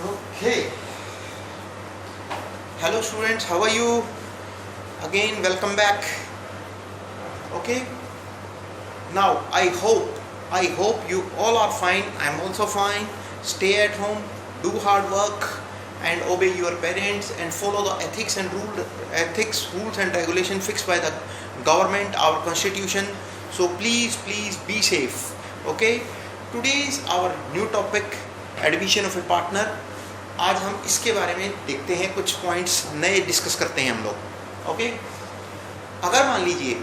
Okay. Hello students, how are you? Again, welcome back. Okay. Now, I hope you all are fine. I'm also fine. Stay at home, do hard work, and obey your parents and follow the ethics, rules and regulation fixed by the government, our constitution. So please be safe. Okay. Today's our new topic, admission of a partner. आज हम इसके बारे में देखते हैं, कुछ points नए discuss करते हैं हम लोग. ओके. अगर मान लीजिए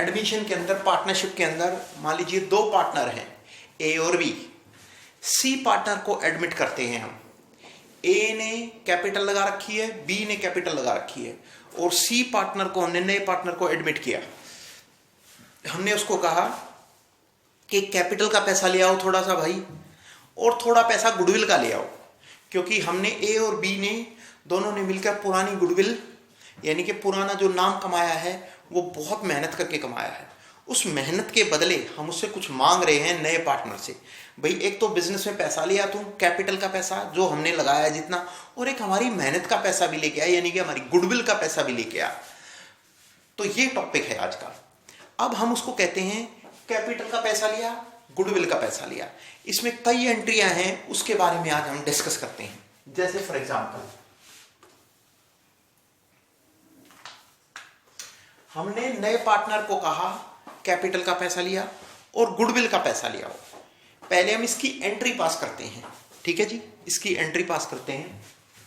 एडमिशन के अंदर, पार्टनरशिप के अंदर मान लीजिए दो पार्टनर हैं, ए और बी. सी पार्टनर को एडमिट करते हैं हम. ए ने कैपिटल लगा रखी है, बी ने कैपिटल लगा रखी है, और सी पार्टनर को, हमने नए पार्टनर को एडमिट किया. हमने उसको कहा कि कैपिटल का पैसा ले आओ थोड़ा सा भाई, और थोड़ा पैसा गुडविल का ले आओ, क्योंकि हमने ए और बी ने दोनों ने मिलकर पुरानी गुडविल, यानी कि पुराना जो नाम कमाया है वो बहुत मेहनत करके कमाया है. उस मेहनत के बदले हम उससे कुछ मांग रहे हैं नए पार्टनर से. भाई एक तो बिजनेस में पैसा लिया तू, कैपिटल का पैसा जो हमने लगाया जितना, और एक हमारी मेहनत का पैसा भी लेके आया, यानी कि हमारी गुडविल का पैसा भी लेके आया. तो ये टॉपिक है आज का. अब हम उसको कहते हैं कैपिटल का पैसा लिया, गुडविल का पैसा लिया. इसमें कई एंट्रियां हैं, उसके बारे में आज हम डिस्कस करते हैं. जैसे फॉर एग्जांपल हमने नए पार्टनर को कहा कैपिटल का पैसा लिया और गुडविल का पैसा लिया. पहले हम इसकी एंट्री पास करते हैं. ठीक है जी, इसकी एंट्री पास करते हैं.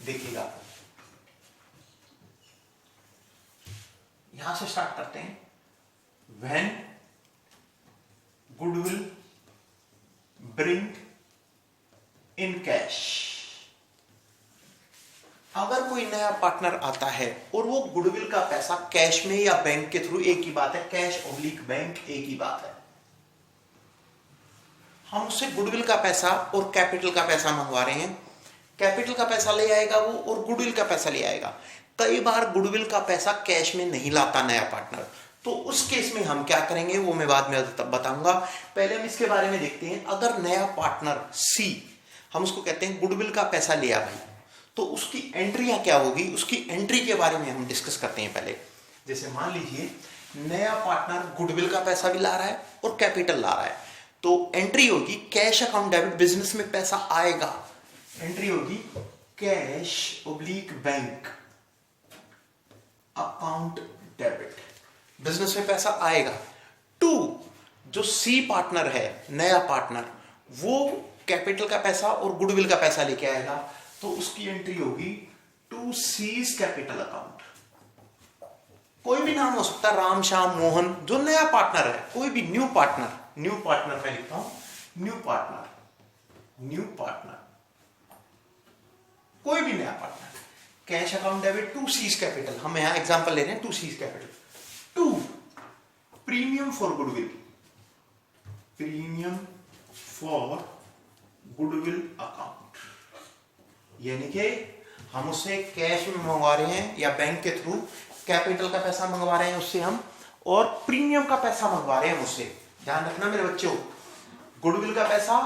देखिएगा, यहां से स्टार्ट करते हैं. When goodwill bring in cash. अगर कोई नया पार्टनर आता है और वो गुडविल का पैसा कैश में या बैंक के थ्रू, एक ही बात है, कैश ऑब्लिक बैंक एक ही बात है, हम उससे गुडविल का पैसा और कैपिटल का पैसा मंगवा रहे हैं. कैपिटल का पैसा ले आएगा वो और गुडविल का पैसा ले आएगा. कई बार गुडविल का पैसा कैश में नहीं लाता नया पार्टनर, तो उस केस में हम क्या करेंगे वो मैं बाद में बताऊंगा. पहले हम इसके बारे में देखते हैं. अगर नया पार्टनर सी, हम उसको कहते हैं गुडविल का पैसा लिया भाई, तो उसकी एंट्रियां क्या होगी, उसकी एंट्री के बारे में हम डिस्कस करते हैं पहले. जैसे मान लीजिए नया पार्टनर गुडविल का पैसा भी ला रहा है और कैपिटल ला रहा है, तो एंट्री होगी कैश अकाउंट डेबिट. बिजनेस में पैसा आएगा, एंट्री होगी cash oblique bank account debit. Business में पैसा आएगा. टू, जो सी पार्टनर है, नया पार्टनर, वो कैपिटल का पैसा और गुडविल का पैसा लेके आएगा, तो उसकी एंट्री होगी टू सीज कैपिटल अकाउंट. कोई भी नाम हो सकता है, राम श्याम मोहन, जो नया पार्टनर है, कोई भी न्यू पार्टनर मैं लिखता हूं, न्यू पार्टनर, कोई भी नया partner, cash account debit to C's capital. हम यहां एग्जांपल ले रहे हैं, to C's capital. To, premium for goodwill account, यानी कि हम उससे कैश में मंगवा रहे हैं या बैंक के थ्रू, कैपिटल का पैसा मंगवा रहे हैं उससे हम, और प्रीमियम का पैसा मंगवा रहे हैं उससे. ध्यान रखना मेरे बच्चों, गुडविल का पैसा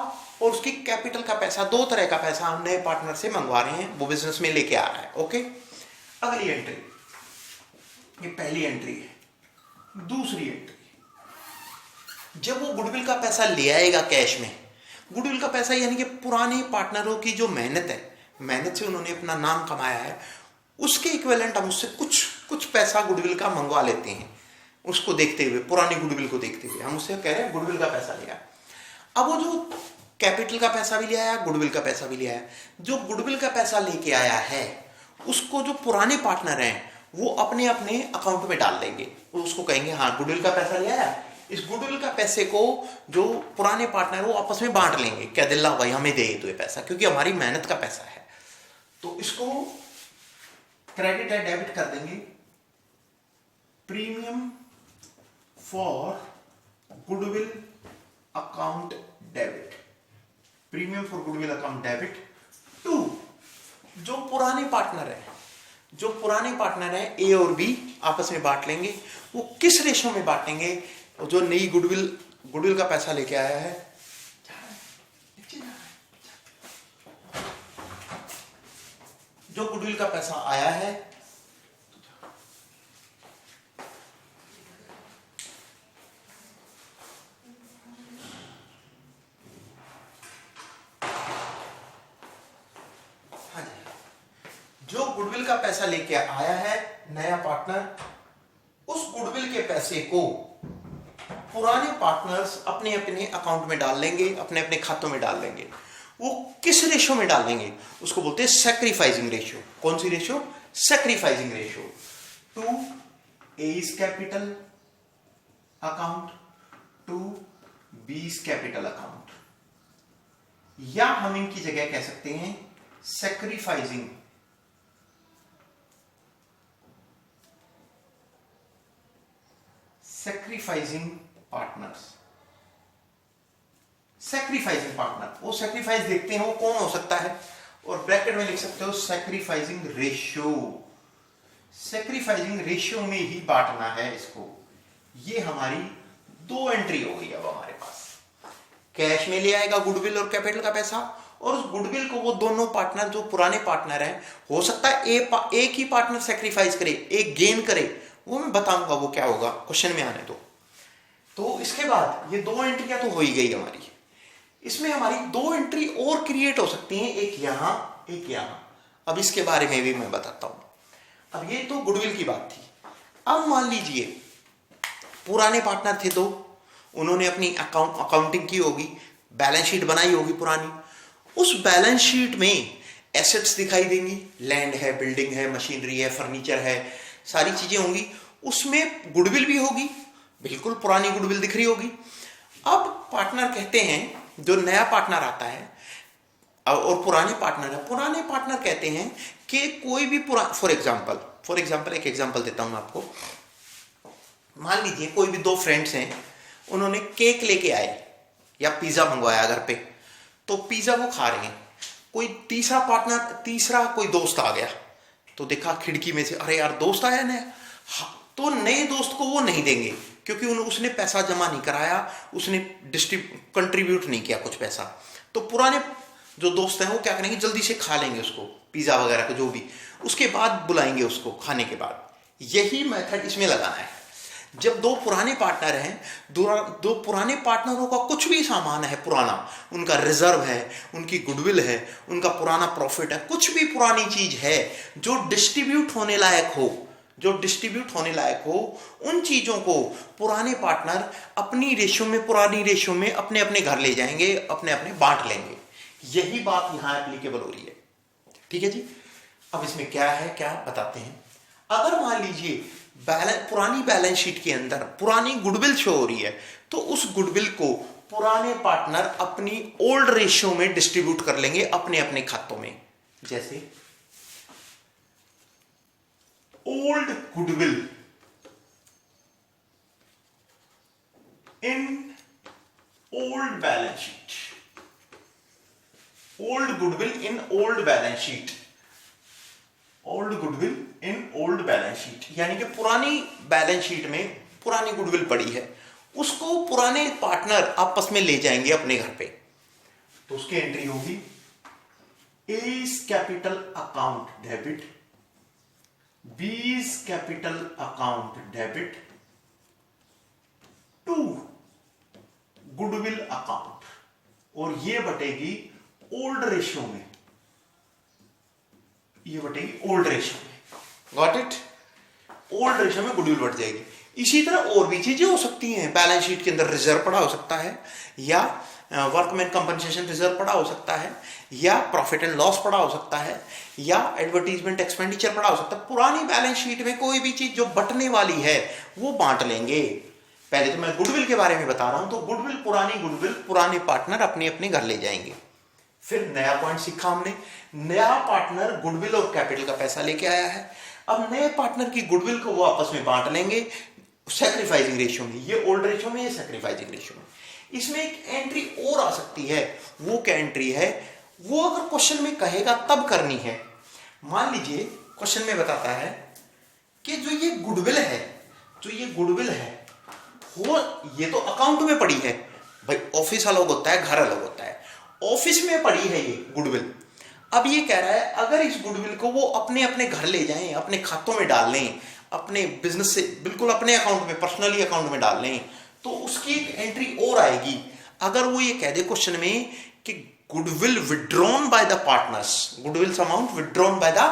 और उसकी कैपिटल का पैसा, दो तरह का पैसा हम नए पार्टनर से मंगवा रहे हैं, वो बिजनेस में लेके आ रहा है. ओके. अगली एंट्री, ये पहली एंट्री है. दूसरी एंट्री, जब वो गुडविल का पैसा ले आएगा कैश में, गुडविल का पैसा यानी कि पुराने पार्टनरों की जो मेहनत है, मेहनत से उन्होंने अपना नाम कमाया है, उसके इक्विवेलेंट हम उससे कुछ पैसा गुडविल का मंगवा लेते हैं. उसको देखते हुए, पुरानी गुडविल को देखते हुए हम उससे कह रहे हैं गुडविल का पैसा लिया. अब वो जो कैपिटल का पैसा भी ले आया, गुडविल का पैसा भी ले आया, जो गुडविल का पैसा लेके आया है उसको जो पुराने पार्टनर हैं वो अपने अपने अकाउंट में डाल देंगे. उसको कहेंगे हाँ गुडविल का पैसा लिया है, इस गुडविल का पैसे को जो पुराने पार्टनर वो आपस में बांट लेंगे. क्या दिल्ला भाई हमें दे तो ये पैसा, क्योंकि हमारी मेहनत का पैसा है. तो इसको क्रेडिट है डेबिट कर देंगे. Premium for goodwill account debit, premium for goodwill account debit. To, जो पुराने पार्टनर है ए और बी आपस में बांट लेंगे. वो किस रेशो में बांटेंगे, जो नई गुडविल का पैसा लेके आया है जो गुडविल का पैसा आया है जो गुडविल का पैसा लेके आया है नया पार्टनर, उस गुडविल के पैसे को पुराने पार्टनर्स अपने अपने अकाउंट में डाल लेंगे, अपने अपने खातों में डाल लेंगे। वो किस रेशियो में डाल देंगे? उसको बोलते हैं सैक्रिफाइसिंग रेशियो। कौन सी ratio? Sacrificing ratio to A's capital account to B's capital account, या हम इनकी जगह कह सकते हैं सैक्रिफाइसिंग पार्टनर्स। सैक्रिफाइसिंग पार्टनर, वो सैक्रिफाइस देखते हैं वो कौन हो सकता है, और ब्रैकेट में लिख सकते हो सैक्रिफाइसिंग रेशियो। सैक्रिफाइसिंग रेशियो में ही बांटना है इसको। ये हमारी दो एंट्री हो गई। अब हमारे पास कैश में ले आएगा गुडविल और कैपिटल का पैसा, और उस गुडविल को वो दोनों पार्टनर जो पुराने पार्टनर हैं, हो सकता है एक ही पार्टनर सैक्रिफाइस करे, एक गेन करे, वो मैं बताऊंगा वो क्या होगा, क्वेश्चन में आने दो। तो इसके बाद ये दो एंट्रियां तो हो ही गई हमारी। इसमें हमारी दो एंट्री और क्रिएट हो सकती हैं, एक यहां एक यहां। अब इसके बारे में भी मैं बताता हूं। अब ये तो गुडविल की बात थी। अब मान लीजिए पुराने पार्टनर थे दो, उन्होंने अपनी अकाउंटिंग की होगी, बैलेंस शीट बनाई होगी पुरानी। उस बैलेंस शीट में एसेट्स दिखाई देंगी, लैंड है, बिल्डिंग है, मशीनरी है, फर्नीचर है, सारी चीजें होंगी। उसमें गुडविल भी होगी, बिल्कुल पुरानी गुडविल दिख रही होगी। अब पार्टनर कहते हैं, जो नया पार्टनर आता है और पुराने पार्टनर कहते हैं कि कोई भी फॉर एग्जांपल एक एग्जांपल देता हूं आपको। मान लीजिए कोई भी दो फ्रेंड्स हैं, उन्होंने केक लेके आए या पिज्जा मंगवाया घर पे, तो पिज्जा वो खा रहे हैं। कोई तीसरा कोई दोस्त आ गया, तो देखा खिड़की में से, अरे यार दोस्त आया नया, तो नए दोस्त को वो नहीं देंगे, क्योंकि उसने पैसा जमा नहीं कराया, उसने कंट्रीब्यूट नहीं किया कुछ पैसा। तो पुराने जो दोस्त हैं वो क्या करेंगे, जल्दी से खा लेंगे उसको, पिज्जा वगैरह का जो भी, उसके बाद बुलाएंगे उसको खाने के बाद। यही मेथड इसमें लगाना है। जब दो पुराने पार्टनर हैं, दो पुराने पार्टनरों का कुछ भी सामान है पुराना, उनका रिजर्व है, उनकी गुडविल है, उनका पुराना प्रॉफिट है, कुछ भी पुरानी चीज है जो डिस्ट्रीब्यूट होने लायक हो, उन चीजों को पुराने पार्टनर अपनी रेशियो में, पुरानी रेशियो में अपने अपने घर ले जाएंगे, अपने अपने बांट लेंगे। यही बात यहां एप्लीकेबल हो रही है। ठीक है जी। अब इसमें क्या है, क्या बताते हैं। अगर मान लीजिए पुरानी बैलेंस शीट के अंदर पुरानी गुडविल शो हो रही है, तो उस गुडविल को पुराने पार्टनर अपनी ओल्ड रेशियो में डिस्ट्रीब्यूट कर लेंगे अपने अपने खातों में। जैसे old goodwill in old balance sheet, old goodwill in old balance sheet, old goodwill in old balance sheet, यानी कि पुरानी बैलेंस शीट में पुरानी गुडविल पड़ी है, उसको पुराने पार्टनर आपस में ले जाएंगे अपने घर पे। तो उसकी एंट्री होगी A's capital account debit, B's capital account debit to goodwill account, और ये बटेगी ओल्ड रेशियो में, ये बटेगी ओल्ड रेशियो में। Got it? ओल्ड रेशियो में गुडविल बढ़ जाएगी। इसी तरह और भी चीजें हो सकती हैं। बैलेंस शीट के अंदर रिजर्व पड़ा हो सकता है, या वर्कमैन कंपनसेशन रिजर्व पड़ा हो सकता है, या प्रॉफिट एंड लॉस पड़ा हो सकता है, या एडवर्टीजमेंट एक्सपेंडिचर पड़ा हो सकता है। पुरानी बैलेंस शीट में कोई भी चीज जो बटने वाली है वो बांट लेंगे। पहले तो मैं गुडविल के बारे में बता रहा हूं, तो गुडविल पुराने पार्टनर अपने अपने घर ले जाएंगे। फिर नया पॉइंट सीखा हमने, नया पार्टनर गुडविल और कैपिटल का पैसा लेके आया है। अब नए पार्टनर की गुडविल को वो आपस में बांट लेंगे सैक्रिफाइसिंग रेशियो में, ये ओल्ड रेशियो में, ये सैक्रिफाइसिंग रेशियो में। इसमें एक एंट्री और आ सकती है। वो क्या एंट्री है, वो अगर क्वेश्चन में कहेगा तब करनी है। मान लीजिए क्वेश्चन में बताता है कि जो ये गुडविल है वो ये तो अकाउंट में पड़ी है भाई, ऑफिस अलग होता है, घर अलग होता है। ऑफिस में पड़ी है ये गुडविल। अब ये कह रहा है अगर इस गुडविल को वो अपने अपने घर ले जाएं, अपने खातों में डाल लें, अपने बिजनेस से बिल्कुल अपने अकाउंट में, पर्सनली अकाउंट में डाल लें, तो उसकी एक एंट्री और आएगी। अगर वो ये कह दे क्वेश्चन में कि goodwill withdrawn by the partners, goodwill amount withdrawn by the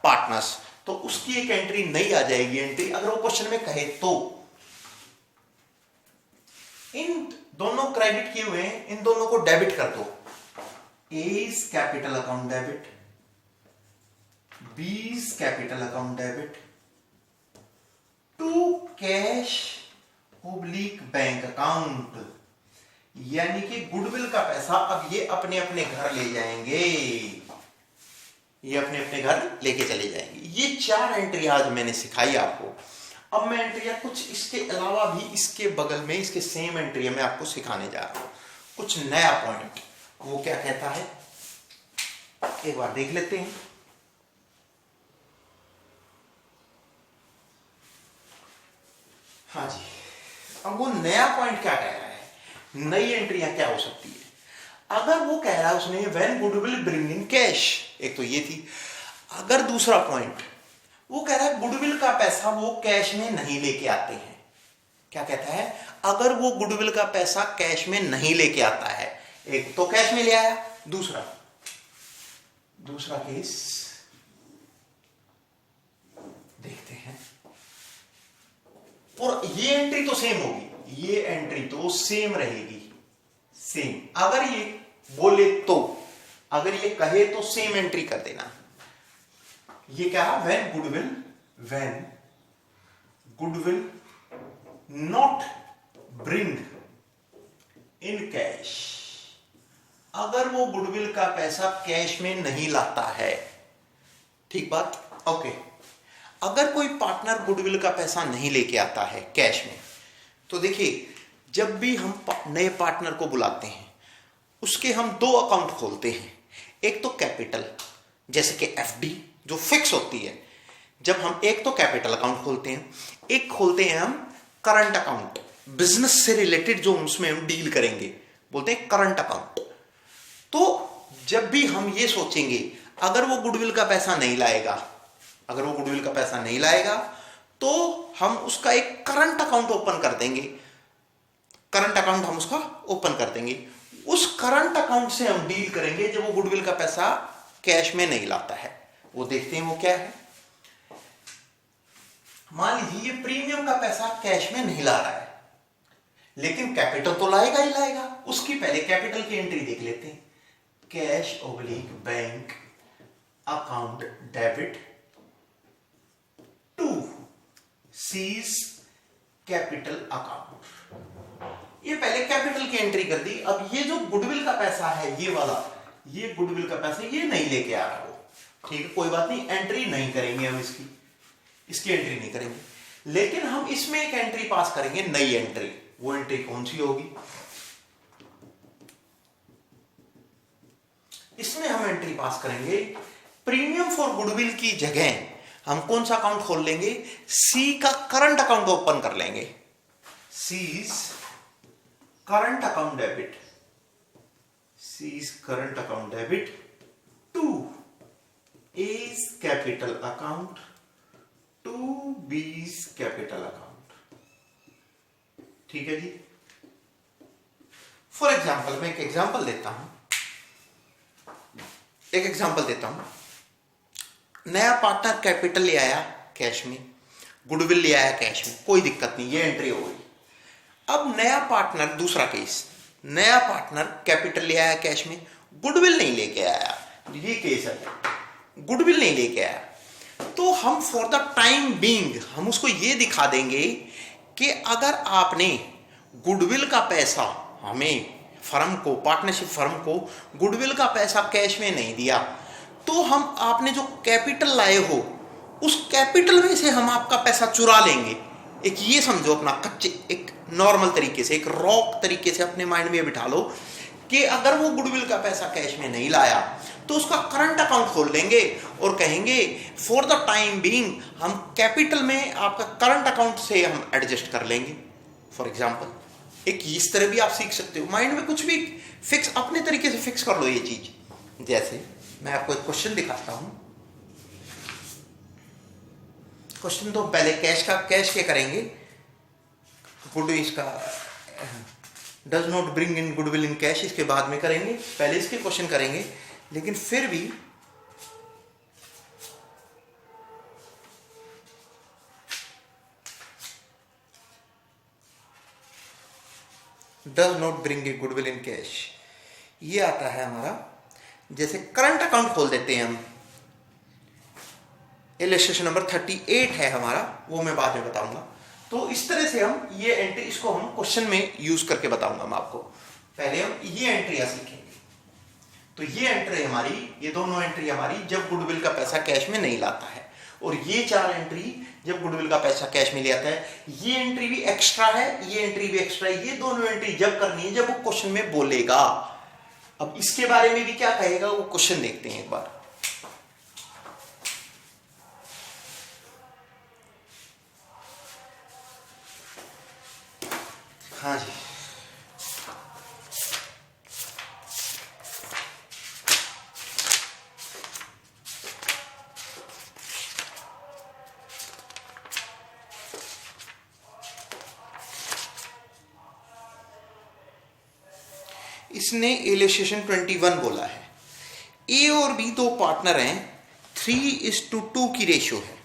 partners, तो उसकी एक एंट्री नहीं आ जाएगी एंट्री, अगर वो क्वेश्चन में कहे तो। इन दोनों क्रेडिट किए हुए हैं, इन दोनों को डेबिट कर दो। A is capital account debit, B is capital account debit to cash oblique bank account, यानी कि गुडविल का पैसा अब ये अपने अपने घर ले जाएंगे, ये अपने अपने घर लेके चले जाएंगे। ये 4 एंट्री आज मैंने सिखाई आपको। अब मैं एंट्रिया कुछ इसके अलावा भी इसके बगल में इसके सेम एंट्री मैं आपको सिखाने जा रहा हूं, कुछ नया पॉइंट। वो क्या कहता है एक बार देख लेते हैं। हाँ जी, अब वो नया पॉइंट क्या कह रहा है, नई एंट्रियां क्या हो सकती है। अगर वो कह रहा है उसने when goodwill bring in cash, एक तो ये थी। अगर दूसरा पॉइंट वो कह रहा है गुडविल का पैसा वो कैश में नहीं लेके आते हैं। क्या कहता है, अगर वो गुडविल का पैसा कैश में नहीं लेके आता है, एक तो कैश में ले आया, दूसरा केस देखते हैं। और ये एंट्री तो सेम होगी, ये एंट्री तो सेम रहेगी, सेम। अगर ये बोले तो, अगर ये कहे तो सेम एंट्री कर देना। ये क्या है, when goodwill not bring in cash, अगर वो गुडविल का पैसा कैश में नहीं लाता है। ठीक बात, ओके। अगर कोई पार्टनर गुडविल का पैसा नहीं लेके आता है कैश में, तो देखिए जब भी हम नए पार्टनर को बुलाते हैं उसके हम 2 अकाउंट खोलते हैं। एक तो कैपिटल, जैसे कि एफडी जो फिक्स होती है, जब हम एक तो कैपिटल अकाउंट खोलते हैं, एक खोलते हैं हम करंट अकाउंट, बिजनेस से रिलेटेड जो उसमें हम डील करेंगे, बोलते हैं करंट अकाउंट। तो जब भी हम ये सोचेंगे अगर वो गुडविल का पैसा नहीं लाएगा, अगर वो गुडविल का पैसा नहीं लाएगा, तो हम उसका एक करंट अकाउंट ओपन कर देंगे, करंट अकाउंट हम उसका ओपन कर देंगे। उस करंट अकाउंट से हम डील करेंगे जब वो गुडविल का पैसा कैश में नहीं लाता है। वो देखते हैं वो क्या है। मान लीजिए ये प्रीमियम का पैसा कैश में नहीं ला रहा है, लेकिन कैपिटल तो लाएगा ही लाएगा। उसकी पहले कैपिटल की एंट्री देख लेते हैं। Cash oblique bank account debit to C's capital account. ये पहले कैपिटल की एंट्री कर दी। अब ये जो गुडविल का पैसा है, ये वाला, ये गुडविल का पैसा ये नहीं लेके आ रहा वो, ठीक है, कोई बात नहीं, एंट्री नहीं करेंगे हम इसकी एंट्री नहीं करेंगे। लेकिन हम इसमें एक एंट्री पास करेंगे, नई एंट्री। वो एंट्री कौन सी होगी, इसमें हम एंट्री पास करेंगे प्रीमियम फॉर गुडविल की जगह हम कौन सा अकाउंट खोल लेंगे, सी का करंट अकाउंट ओपन कर लेंगे। C's current account debit, C's current account debit to A's capital account to B's capital account. ठीक है जी। फॉर एग्जाम्पल मैं एक एग्जाम्पल देता हूं, नया पार्टनर कैपिटल ले आया कैश में, गुडविल ले आया कैश में, कोई दिक्कत नहीं, ये एंट्री हो गई। अब नया पार्टनर, दूसरा केस, नया पार्टनर कैपिटल ले आया कैश में, गुडविल नहीं लेके आया, ये केस है, गुडविल नहीं लेके आया। तो हम फॉर द टाइम बीइंग हम उसको ये दिखा देंगे कि अगर आपने गुडविल का पैसा हमें फर्म को, पार्टनरशिप फर्म को गुडविल का पैसा कैश में नहीं दिया, तो हम आपने जो कैपिटल लाए हो उस कैपिटल में से हम आपका पैसा चुरा लेंगे। एक ये समझो अपना कच्चे, एक नॉर्मल तरीके से, एक रॉक तरीके से अपने माइंड में बिठा लो कि अगर वो गुडविल का पैसा कैश में नहीं लाया तो उसका करंट अकाउंट खोल देंगे और कहेंगे फॉर द टाइम बीइंग हम कैपिटल में आपका करंट अकाउंट से हम एडजस्ट कर लेंगे। फॉर एग्जांपल एक इस तरह भी आप सीख सकते हो, माइंड में कुछ भी फिक्स अपने तरीके से फिक्स कर लो ये चीज। जैसे मैं आपको एक क्वेश्चन दिखाता हूं। क्वेश्चन तो पहले कैश के करेंगे। गुड इसका does not bring in goodwill in cash, इसके बाद में करेंगे, पहले इसके क्वेश्चन करेंगे। लेकिन फिर भी does not bring a goodwill in cash, ये आता है हमारा। जैसे करंट अकाउंट खोल देते हैं हम, इलस्ट्रेशन नंबर 38 है हमारा, वो मैं बाद में बताऊंगा। तो इस तरह से हम ये एंट्री, इसको हम क्वेश्चन में यूज करके बताऊंगा मैं आपको। पहले हम ये एंट्री सीखेंगे। तो ये एंट्री हमारी, ये दोनों एंट्री हमारी जब गुडविल का पैसा कैश में नहीं लाता है, और ये 4 एंट्री जब गुडविल का पैसा कैश में ले आता है। ये एंट्री भी एक्स्ट्रा है, ये एंट्री भी एक्स्ट्रा है। ये दोनों एंट्री जब करनी है जब वो क्वेश्चन में बोलेगा। अब इसके बारे में भी क्या कहेगा वो क्वेश्चन देखते हैं एक बार। हाँ जी, इसने इलस्ट्रेशन 21 बोला है। ए और बी दो पार्टनर हैं, 3:2 की रेशियो है।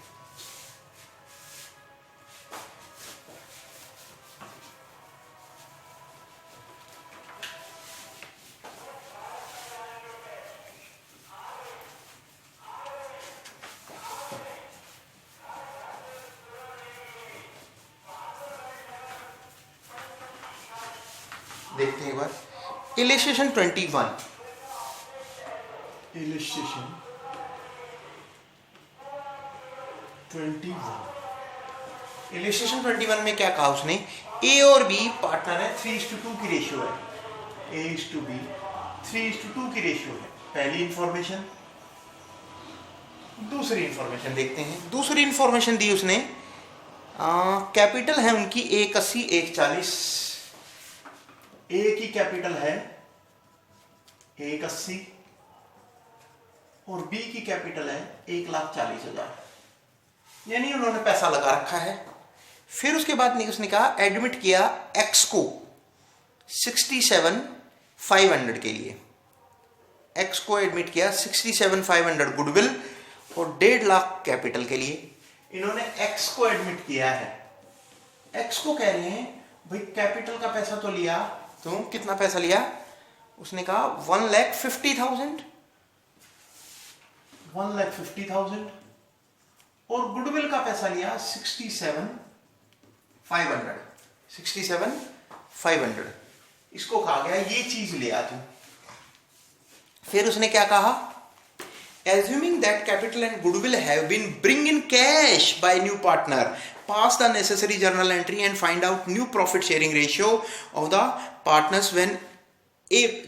देखते हैं एक बार इलस्ट्रेशन 21। इलस्ट्रेशन 21, इलस्ट्रेशन 21 में क्या कहा उसने, ए और बी पार्टनर है, 3:2 की रेशियो है। A/B 3:2 की रेशियो है। पहली इंफॉर्मेशन। दूसरी इंफॉर्मेशन देखते हैं। दूसरी इंफॉर्मेशन दी उसने, कैपिटल है उनकी 180 140। ए की कैपिटल है 180 और बी की कैपिटल है 1,40,000। यानी उन्होंने पैसा लगा रखा है। फिर उसके बाद उसने कहा एडमिट किया एक्स को 67,500 के लिए। एक्स को एडमिट किया 67,500 गुडविल और 1.5 लाख कैपिटल के लिए। इन्होंने एक्स को एडमिट किया है। एक्स को कह रहे हैं भाई कैपिटल का पैसा तो लिया, तो कितना पैसा लिया? उसने कहा 1,50,000, 1,50,000 और गुडविल का पैसा लिया 67,500, 67,500। इसको कहा गया ये चीज ले आ तू। फिर उसने क्या कहा, assuming that capital and goodwill have been bring in cash by new partner, pass the necessary journal entry and find out new profit sharing ratio of the partners when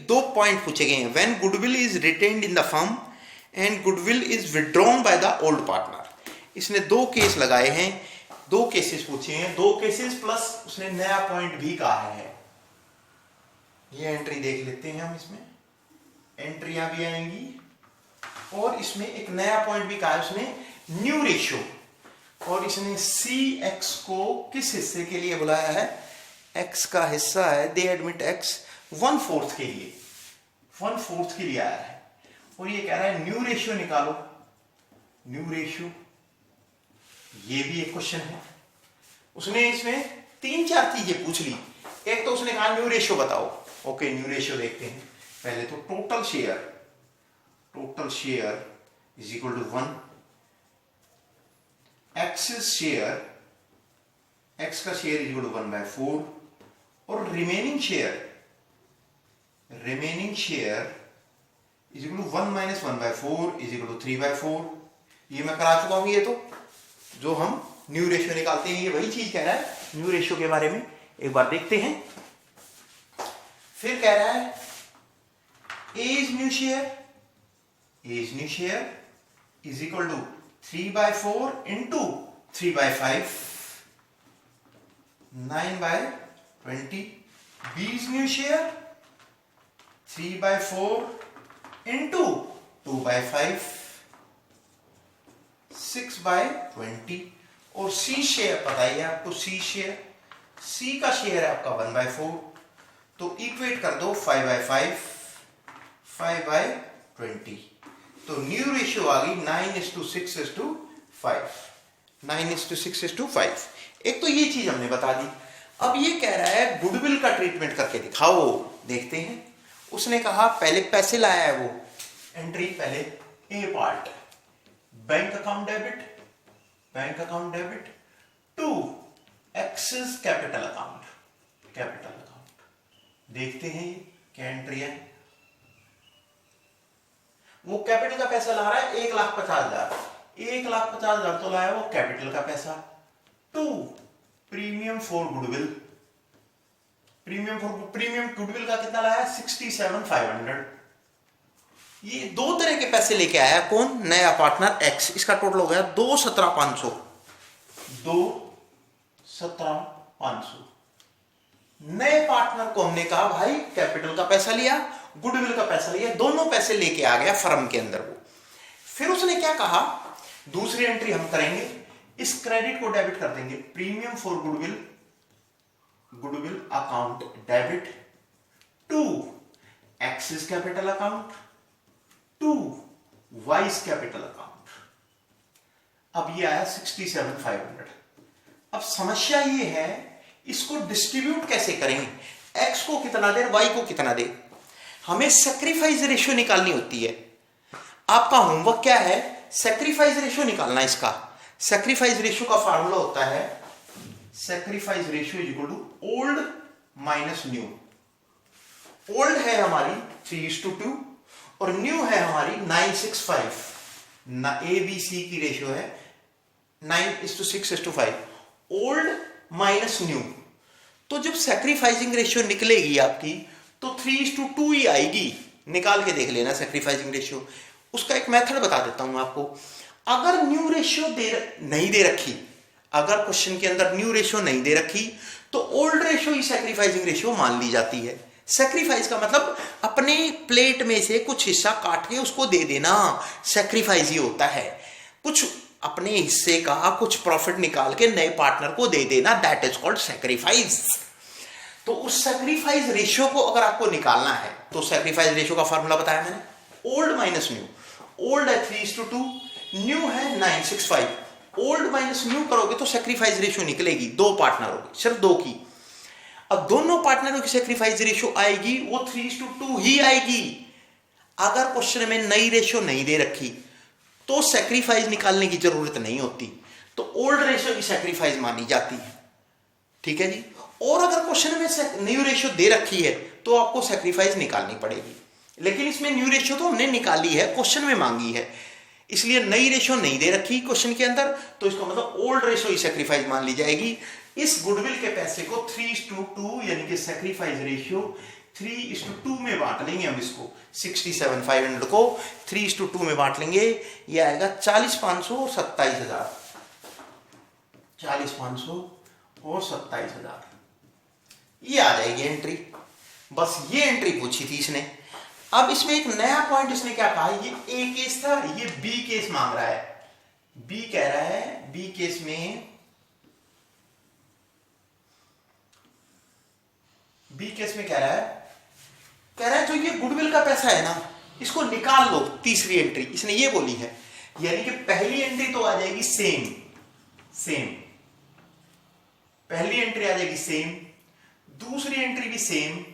दो पॉइंट पूछे गए हैं, when goodwill is retained in the firm and goodwill is withdrawn by the old partner। इसने दो case लगाए हैं, दो cases पूछे हैं, दो केसेस प्लस उसने नया पॉइंट भी कहा है। ये एंट्री देख लेते हैं हम, इसमें एंट्रियां भी आएंगी और इसमें एक नया पॉइंट भी कहा है उसने, न्यू रेशियो। और इसने सी एक्स को किस हिस्से के लिए बुलाया है? एक्स का हिस्सा है, दे एडमिट एक्स 1/4 के लिए, 1/4 के लिए आया है। और ये कह रहा है न्यू रेशियो निकालो, न्यू रेशियो। ये भी एक क्वेश्चन है। उसने इसमें 3-4 चीजें पूछ ली। एक तो उसने कहा न्यू रेशियो बताओ। ओके, न्यू रेशियो देखते हैं। पहले तो total share is equal to 1, X share, X का शेयर इज इक्वल टू 1/4 और remaining share is equal to 1 - 1/4 is equal to 3/4। ये मैं करा चुका हूं। ये तो जो हम न्यू रेशियो निकालते हैं, ये वही चीज कह रहा है न्यू रेशियो के बारे में। एक बार देखते हैं। फिर कह रहा है A is new share is equal to 3/4 into 3/5, 9/20। B is new share 3/4 into 2/5, 6/20 और सी शेयर पता ही है आपको, सी शेयर, सी का शेयर है आपका 1/4, तो इक्वेट कर दो 5/5, 5/20, तो न्यू रेशियो आ गई 9:6:5, 9:6:5। एक तो ये चीज हमने बता दी। अब ये कह रहा है गुडविल का ट्रीटमेंट करके दिखाओ, देखते हैं। उसने कहा पहले पैसे लाया है वो, एंट्री पहले A part, bank account debit, bank account debit to excess capital account, capital account. देखते हैं क्या एंट्री है। वो कैपिटल का पैसा ला रहा है 1,50,000, 1,50,000 तो लाया वो कैपिटल का पैसा। To premium for goodwill, premium goodwill का कितना लाया 67,500। ये दो तरह के पैसे लेके आया कौन, नया पार्टनर एक्स। इसका टोटल हो गया 2,17,500, 2,17,500। नए पार्टनर को हमने कहा भाई कैपिटल का पैसा लिया, गुडविल का पैसा लिया, दोनों पैसे लेके आ गया फर्म के अंदर वो। फिर उसने क्या कहा, दूसरी एंट्री हम करेंगे, इस क्रेडिट को डेबिट कर देंगे, premium for goodwill, goodwill account debit to X's capital account to Y's capital account. अब ये आया 67,500। अब समस्या ये है इसको डिस्ट्रीब्यूट कैसे करेंगे, एक्स को कितना दे, वाई को कितना दे। हमें सैक्रिफाइस रेशियो निकालनी होती है। आपका होमवर्क क्या है, सैक्रिफाइस रेशियो निकालना। इसका सैक्रिफाइस रेशियो का फार्मूला होता है, sacrifice ratio is equal to old minus new. Old है हमारी 3:2 और न्यू है हमारी 9:6:5। ए बी सी की रेशियो है 9:6:5, ओल्ड माइनस न्यू। तो जब सैक्रिफाइसिंग रेशियो निकलेगी आपकी तो 3:2 ही आएगी। निकाल के देख लेना सैक्रिफाइसिंग रेशियो। उसका एक मेथड बता देता हूं आपको। अगर न्यू रेशियो नहीं दे रखी, अगर क्वेश्चन के अंदर न्यू रेशियो नहीं दे रखी तो ओल्ड रेशियो ही सैक्रिफाइसिंग रेशियो मान ली जाती है। सैक्रिफाइस का मतलब अपने प्लेट में से कुछ हिस्सा काट के उसको दे देना, सैक्रिफाइस ही होता है। कुछ अपने हिस्से का कुछ प्रॉफिट निकाल के नए पार्टनर को दे देना, दैट इज कॉल्ड सैक्रिफाइस। तो उस सैक्रिफाइस रेशियो को अगर आपको निकालना है तो सैक्रिफाइस रेशियो का फार्मूला बताया मैंने, ओल्ड माइनस न्यू। ओल्ड है 3:2, न्यू है 9:6:5। ओल्ड माइनस न्यू करोगे तो सैक्रिफाइस रेशियो निकलेगी, दो पार्टनर होगी, सिर्फ दो की। अब दोनों पार्टनरों की सैक्रिफाइस रेशियो आएगी वो 3:2 ही आएगी। अगर क्वेश्चन में नई रेशियो नहीं दे रखी तो सैक्रिफाइस निकालने की जरूरत नहीं होती, तो ओल्ड रेशियो की सैक्रिफाइस मानी जाती है। ठीक है जी। और अगर क्वेश्चन में न्यू रेशियो दे रखी है तो आपको सैक्रिफाइस निकालनी पड़ेगी, लेकिन इसमें न्यू रेशियो तो हमने निकाली है, क्वेश्चन में मांगी है, इसलिए नई रेशियो नहीं दे रखी क्वेश्चन के अंदर, तो इसका मतलब ओल्ड रेशियो ही सैक्रिफाइस मान ली जाएगी। इस गुडविल के पैसे को 3:2 यानी कि सैक्रिफाइस रेशियो 3:2 में बांट लेंगे हम इसको। 67,500 को 3:2 में बांट लेंगे, ये आएगा 40,500 और 27,000, 40,500 और 27,000, ये आ जाएगी एंट्री। बस ये एंट्री पूछी थी इसने। अब इसमें एक नया पॉइंट इसने क्या कहा, ये ए केस था, ये बी केस मांग रहा है। बी कह रहा है, बी केस में, बी केस में कह रहा है जो ये गुडविल का पैसा है ना इसको निकाल लो। तीसरी एंट्री इसने ये बोली है, यानी कि पहली एंट्री तो आ जाएगी सेम, पहली एंट्री आ जाएगी सेम, दूसरी एंट्री भी सेम।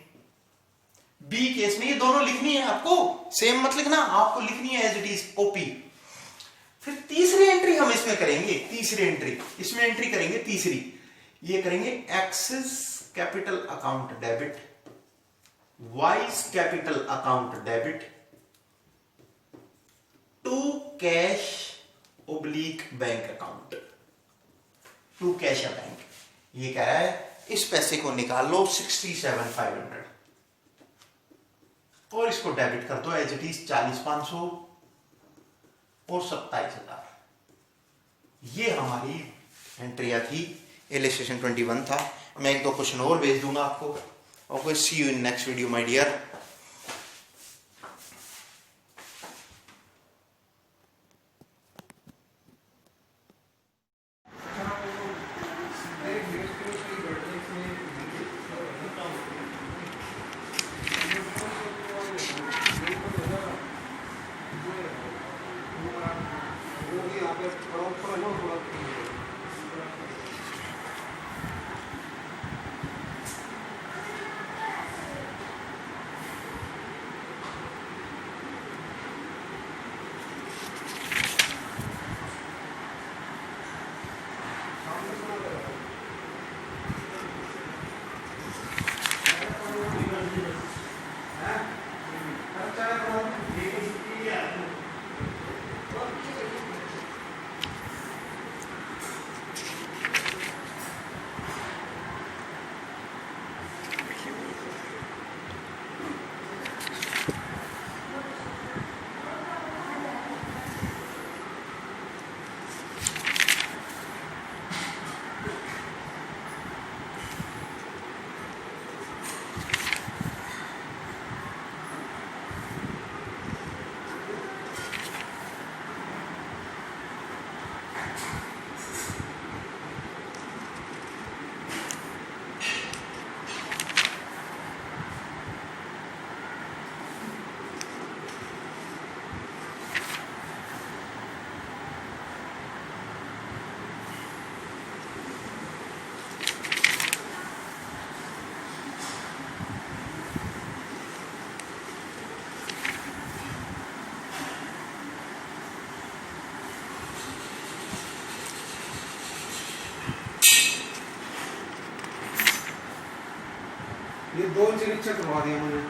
बी केस में ये दोनों लिखनी है आपको, सेम मत लिखना, आपको लिखनी है एज इट इज कॉपी। फिर तीसरी एंट्री हम इसमें करेंगे, तीसरी एंट्री इसमें एंट्री करेंगे तीसरी, ये करेंगे excess capital account debit, vice capital account debit to cash oblique bank account, to cash या बैंक। ये कह रहा है इस पैसे को निकाल लो 67,500 और इसको डेबिट कर दो एज इट इज 40,500 और 27,000। ये हमारी एंट्रियां थी। इलस्ट्रेशन 21 था। मैं एक दो क्वेश्चन और भेज दूंगा आपको। Okay, see you in next video my dear. 2 inch नीचे करवा दिया मुझे।